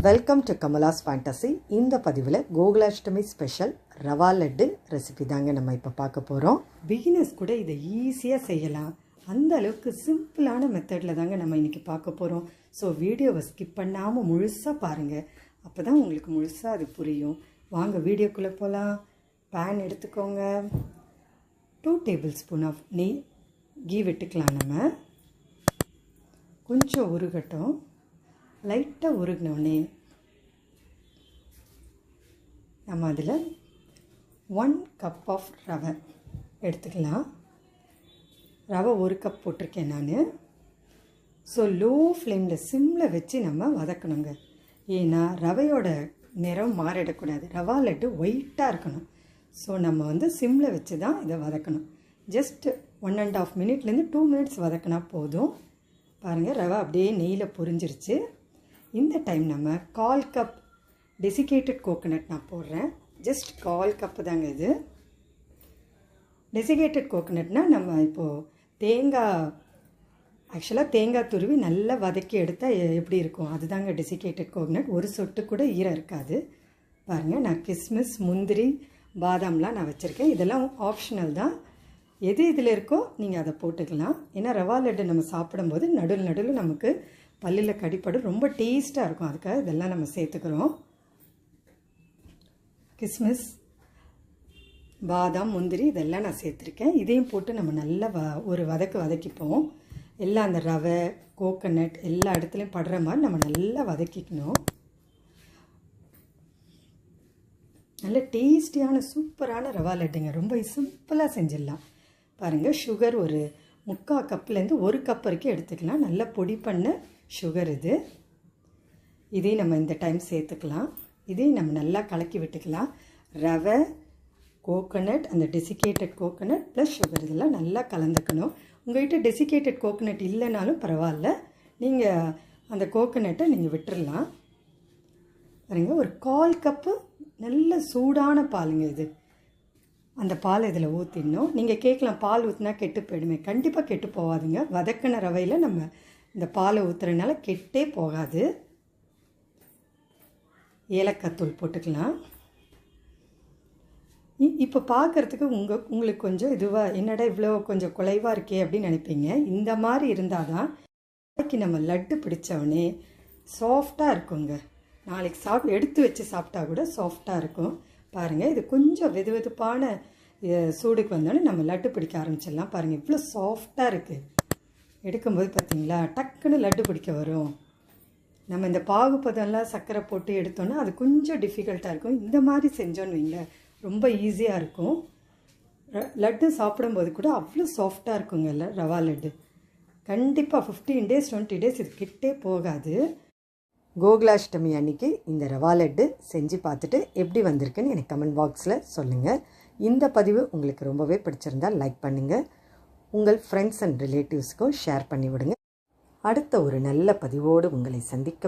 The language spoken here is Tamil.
Welcome to Kamala's fantasy. இந்த பதிவில் கோகுலாஷ்டமி ஸ்பெஷல் ரவா லட்டு ரெசிபி தாங்க நம்ம இப்போ பார்க்க போகிறோம். பிகினர்ஸ் கூட இதை ஈஸியாக செய்யலாம். அந்த அளவுக்கு சிம்பிளான மெத்தடில் தாங்க நம்ம இன்றைக்கி பார்க்க போகிறோம். ஸோ வீடியோவை ஸ்கிப் பண்ணாமல் முழுசாக பாருங்கள். அப்போ தான் உங்களுக்கு முழுசாக அது புரியும். வாங்க வீடியோக்குள்ளே போகலாம். பேன் எடுத்துக்கோங்க. 2 டேபிள் ஸ்பூன் ஆஃப் கீ விட்டுக்கலாம். நம்ம கொஞ்சம் உருகட்டும். லைட்டாக உருகினோடனே நம்ம அதில் 1 கப் ஆஃப் ரவை எடுத்துக்கலாம். ரவை 1 கப் போட்டிருக்கேன் நான். ஸோ லோ ஃப்ளேமில் சிம்மில் வச்சு நம்ம வதக்கணுங்க. ஏன்னா ரவையோட நிறம் மாறிடக்கூடாது. ரவா லட்டு ஒயிட்டாக இருக்கணும். ஸோ நம்ம சிம்மில் வச்சு தான் இதை வதக்கணும். ஜஸ்ட் 1.5 மினிட்லேருந்து 2 மினிட்ஸ் வதக்கினா போதும். பாருங்கள், ரவை அப்படியே நெய்யில் பொரிஞ்சிருச்சு. இந்த டைம் நம்ம 1/4 கப் டெசிகேட்டட் கோகோனட் நான் போடுறேன். ஜஸ்ட் 1/4 கப்பு தாங்க இது. டெசிகேட்டட் கோகோனட்னால் நம்ம இப்போது ஆக்சுவலாக தேங்காய் துருவி நல்லா வதக்கி எடுத்தால் எப்படி இருக்கும், அதுதாங்க டெசிகேட்டட் கோகோனட். ஒரு சொட்டு கூட ஈரம் இருக்காது. பாருங்கள், நான் கிஸ்மிஸ், முந்திரி, பாதாம்லாம் நான் வச்சுருக்கேன். இதெல்லாம் ஆப்ஷனல் தான். எது இதில் இருக்கோ நீங்கள் அதை போட்டுக்கலாம். ஏன்னா ரவா லட்டு நம்ம சாப்பிடும்போது நடுவில் நமக்கு பல்லில் கடிப்படும், ரொம்ப டேஸ்ட்டாக இருக்கும். அதுக்காக இதெல்லாம் நம்ம சேர்த்துக்கிறோம். கிஸ்மிஸ், பாதாம், முந்திரி இதெல்லாம் நான் சேர்த்துருக்கேன். இதையும் போட்டு நம்ம நல்லா ஒரு வதக்கிப்போம். எல்லாம் அந்த ரவை, கோகோனட் எல்லா இடத்துலையும் படுற மாதிரி நம்ம நல்லா வதக்கிக்கணும். நல்ல டேஸ்டியான சூப்பரான ரவா லட்டுங்க. ரொம்ப சிம்பிளாக செஞ்சிடலாம். பாருங்கள், சுகர் ஒரு 3/4 கப்லேருந்து 1 கப் வரைக்கும் எடுத்துக்கலாம். நல்லா பொடி பண்ண சுகர் இது. இதையும் நம்ம இந்த டைம் சேர்த்துக்கலாம். இதையும் நம்ம நல்லா கலக்கி விட்டுக்கலாம். ரவை, கோகோனட், அந்த டெசிகேட்டட் கோகோனட் ப்ளஸ் சுகர் இதெல்லாம் நல்லா கலந்துக்கணும். உங்கள்கிட்ட டெசிகேட்டட் கோகோனட் இல்லைனாலும் பரவாயில்ல, நீங்கள் அந்த கோகோனட்டை நீங்கள் விட்டுடலாம். பாருங்கள், ஒரு 1/4 கப்பு நல்ல சூடான பாலுங்க இது. அந்த பால் இதில் ஊற்றிடணும். நீங்கள் கேட்கலாம், பால் ஊற்றினா கெட்டு போயிடுமே. கண்டிப்பாக கெட்டு போகாதுங்க. வதக்கின ரவையில் நம்ம இந்த பாலை ஊற்றுறதுனால கெட்டே போகாது. ஏலக்காய் தூள் போட்டுக்கலாம். இப்போ பார்க்குறதுக்கு உங்களுக்கு கொஞ்சம் இதுவாக என்னடா இவ்வளோ கொஞ்சம் குலைவாக இருக்கே அப்படின்னு நினைப்பீங்க. இந்த மாதிரி இருந்தால் தான் நாளைக்கு நம்ம லட்டு பிடிச்சவொடனே சாஃப்டாக இருக்குங்க. நாளைக்கு எடுத்து வச்சு சாப்பிட்டா கூட சாஃப்டாக இருக்கும். பாருங்கள், இது கொஞ்சம் வெதுவெதுப்பான சூடுக்கு வந்தாலும் நம்ம லட்டு பிடிக்க ஆரம்பிச்சிடலாம். பாருங்கள், இவ்வளோ சாஃப்டாக இருக்குது. எடுக்கும்போது பார்த்திங்களா, டக்குன்னு லட்டு பிடிக்க வரும். நம்ம இந்த பாகுபதம்லாம் சர்க்கரை போட்டு எடுத்தோன்னா அது கொஞ்சம் டிஃபிகல்ட்டாக இருக்கும். இந்த மாதிரி செஞ்சோன்னு வைங்களேன், ரொம்ப ஈஸியாக இருக்கும். லட்டு சாப்பிடும்போது கூட அவ்வளோ சாஃப்டாக இருக்குங்க ரவா லட்டு. கண்டிப்பாக 15 days 20 days இது கிட்டே போகாது. கோகுலாஷ்டமி அன்னைக்கு இந்த ரவா லட்டு செஞ்சு பார்த்துட்டு எப்படி வந்திருக்குன்னு எனக்கு கமெண்ட் பாக்ஸில் சொல்லுங்கள். இந்த பதிவு உங்களுக்கு ரொம்பவே பிடிச்சிருந்தால் லைக் பண்ணுங்கள். உங்கள் ஃப்ரெண்ட்ஸ் அண்ட் ரிலேட்டிவ்ஸ்க்கும் ஷேர் பண்ணிவிடுங்க. அடுத்த ஒரு நல்ல பதிவோடு உங்களை சந்திக்க